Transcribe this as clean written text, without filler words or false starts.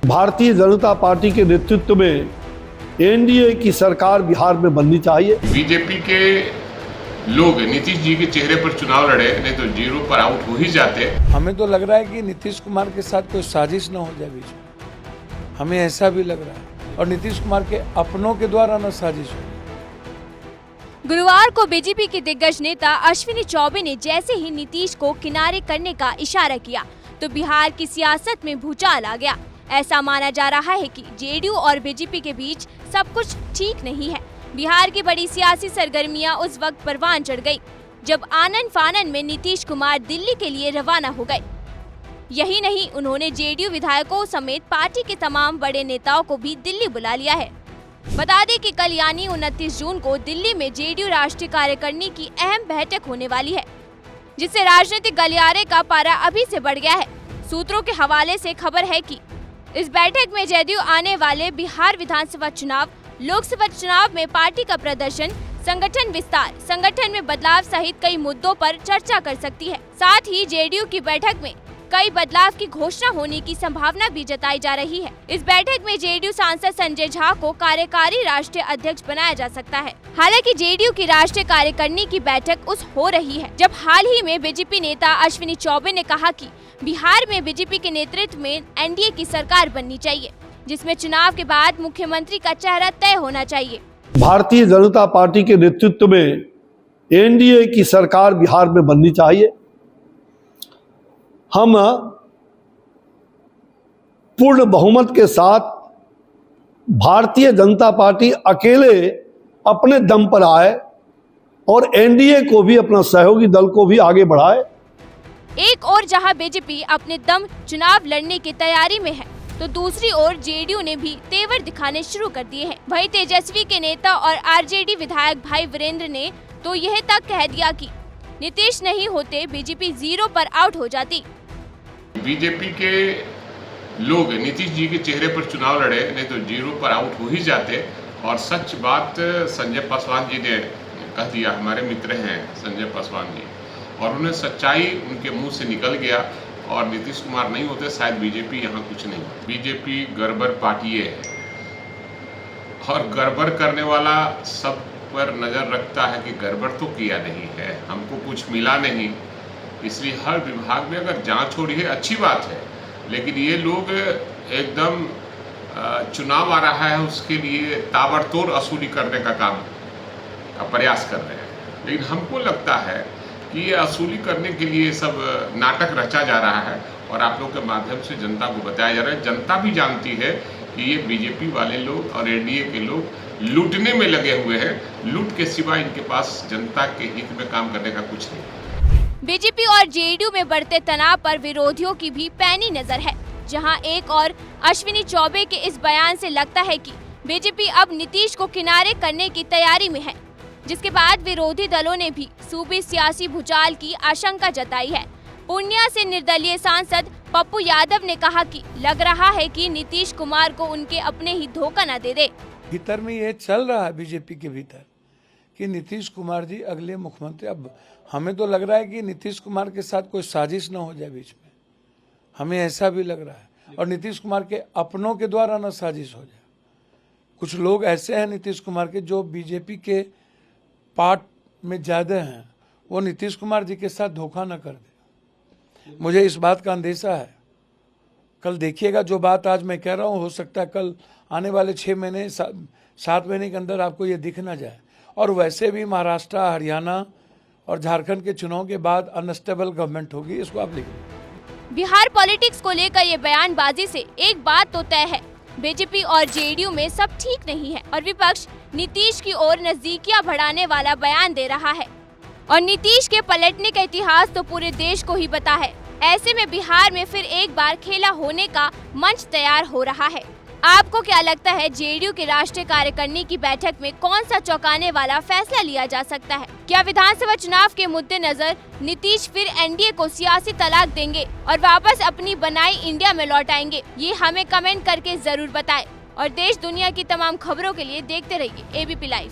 Bharatiya Janata party के नेतृत्व में एनडीए की सरकार बिहार में बननी चाहिए। बीजेपी के लोग नीतीश जी के चेहरे पर चुनाव लड़े, नहीं तो जीरो पर आउट हो ही जाते। हमें तो लग रहा है कि नीतीश कुमार के साथ कोई साजिश न हो जाए बीच में, हमें ऐसा भी लग रहा है, और नीतीश कुमार के अपनों के द्वारा न साजिश हो। गुरुवार को बीजेपी के दिग्गज नेता अश्विनी चौबे ने जैसे ही नीतीश को किनारे करने का इशारा किया तो बिहार की सियासत में भूचाल आ गया। ऐसा माना जा रहा है कि जेडीयू और बीजेपी के बीच सब कुछ ठीक नहीं है। बिहार की बड़ी सियासी सरगर्मियां उस वक्त परवान चढ़ गई जब आनन फानन में नीतीश कुमार दिल्ली के लिए रवाना हो गए। यही नहीं, उन्होंने जेडीयू विधायकों समेत पार्टी के तमाम बड़े नेताओं को भी दिल्ली बुला लिया है। बता दें कि कल यानी 29 जून को दिल्ली में जेडीयू राष्ट्रीय कार्यकारिणी की अहम बैठक होने वाली है, जिससे राजनीतिक गलियारे का पारा अभी से बढ़ गया है। सूत्रों के हवाले से खबर है कि इस बैठक में जेडीयू आने वाले बिहार विधानसभा चुनाव, लोकसभा चुनाव में पार्टी का प्रदर्शन, संगठन विस्तार, संगठन में बदलाव सहित कई मुद्दों पर चर्चा कर सकती है। साथ ही जेडीयू की बैठक में कई बदलाव की घोषणा होने की संभावना भी जताई जा रही है। इस बैठक में जेडीयू सांसद संजय झा को कार्यकारी राष्ट्रीय अध्यक्ष बनाया जा सकता है। हालांकि जेडीयू की राष्ट्रीय कार्यकारिणी की बैठक उस हो रही है जब हाल ही में बीजेपी नेता अश्विनी चौबे ने कहा कि बिहार में बीजेपी के नेतृत्व में एनडीए की सरकार बननी चाहिए, जिसमें चुनाव के बाद मुख्यमंत्री का चेहरा तय होना चाहिए। भारतीय जनता पार्टी के नेतृत्व में एनडीए की सरकार बिहार में बननी चाहिए। हम पूर्ण बहुमत के साथ भारतीय जनता पार्टी अकेले अपने दम पर आए और एनडीए को भी, अपना सहयोगी दल को भी आगे बढ़ाए। एक ओर जहां बीजेपी अपने दम चुनाव लड़ने की तैयारी में है, तो दूसरी ओर जेडीयू ने भी तेवर दिखाने शुरू कर दिए हैं। वहीं तेजस्वी के नेता और आरजेडी विधायक भाई वीरेंद्र ने तो यह तक कह दिया कि नीतीश नहीं होते बीजेपी जीरो पर आउट हो जाती। बीजेपी के लोग नीतीश जी के चेहरे पर चुनाव लड़े, नहीं तो जीरो पर आउट हो ही जाते। और सच बात संजय पासवान जी ने कह दिया, हमारे मित्र हैं संजय पासवान जी, और उन्हें सच्चाई उनके मुंह से निकल गया। और नीतीश कुमार नहीं होते शायद बीजेपी यहाँ कुछ नहीं। बीजेपी गड़बड़ पार्टी है और गड़बड़ करने वाला सब पर नज़र रखता है कि गड़बड़ तो किया नहीं है, हमको कुछ मिला नहीं। इसलिए हर विभाग में अगर जांच हो रही है अच्छी बात है, लेकिन ये लोग एकदम चुनाव आ रहा है उसके लिए ताबड़तोड़ वसूली करने का प्रयास कर रहे हैं। लेकिन हमको लगता है कि ये वसूली करने के लिए सब नाटक रचा जा रहा है और आप लोग के माध्यम से जनता को बताया जा रहा है। जनता भी जानती है कि ये बीजेपी वाले लोग और एनडीए के लोग लूटने में लगे हुए हैं। लूट के सिवा इनके पास जनता के हित में काम करने का कुछ नहीं। बीजेपी और जेडीयू में बढ़ते तनाव पर विरोधियों की भी पैनी नजर है, जहां एक और अश्विनी चौबे के इस बयान से लगता है कि बीजेपी अब नीतीश को किनारे करने की तैयारी में है, जिसके बाद विरोधी दलों ने भी सूबे सियासी भूचाल की आशंका जताई है। पूर्णिया से निर्दलीय सांसद पप्पू यादव ने कहा कि लग रहा है कि नीतीश कुमार को उनके अपने ही धोखा न दे दे। भीतर में ये चल रहा है बीजेपी के भीतर कि नीतीश कुमार जी अगले मुख्यमंत्री। अब हमें तो लग रहा है कि नीतीश कुमार के साथ कोई साजिश न हो जाए बीच में, हमें ऐसा भी लग रहा है, और नीतीश कुमार के अपनों के द्वारा न साजिश हो जाए। कुछ लोग ऐसे हैं नीतीश कुमार के जो बीजेपी के पार्ट में ज़्यादा हैं, वो नीतीश कुमार जी के साथ धोखा न कर दे। मुझे इस बात का अंदेशा है। कल देखिएगा, जो बात आज मैं कह रहा हूँ, हो सकता है कल आने वाले 6 महीने 7 महीने के अंदर आपको ये दिख ना जाए। और वैसे भी महाराष्ट्र, हरियाणा और झारखंड के चुनाव के बाद अनस्टेबल गवर्नमेंट होगी, इसको आप लिखिए। बिहार पॉलिटिक्स को लेकर ये बयानबाजी से एक बात तो तय है, बीजेपी और जेडीयू में सब ठीक नहीं है और विपक्ष नीतीश की ओर नजदीकियां बढ़ाने वाला बयान दे रहा है। और नीतीश के पलटने का इतिहास तो पूरे देश को ही पता है। ऐसे में बिहार में फिर एक बार खेला होने का मंच तैयार हो रहा है। आपको क्या लगता है, जेडीयू के राष्ट्रीय कार्यकारिणी की बैठक में कौन सा चौंकाने वाला फैसला लिया जा सकता है? क्या विधानसभा चुनाव के मद्देनजर नीतीश फिर एनडीए को सियासी तलाक देंगे और वापस अपनी बनाई इंडिया में लौट आएंगे? ये हमें कमेंट करके जरूर बताएं। और देश दुनिया की तमाम खबरों के लिए देखते रहिए एबीपी लाइव।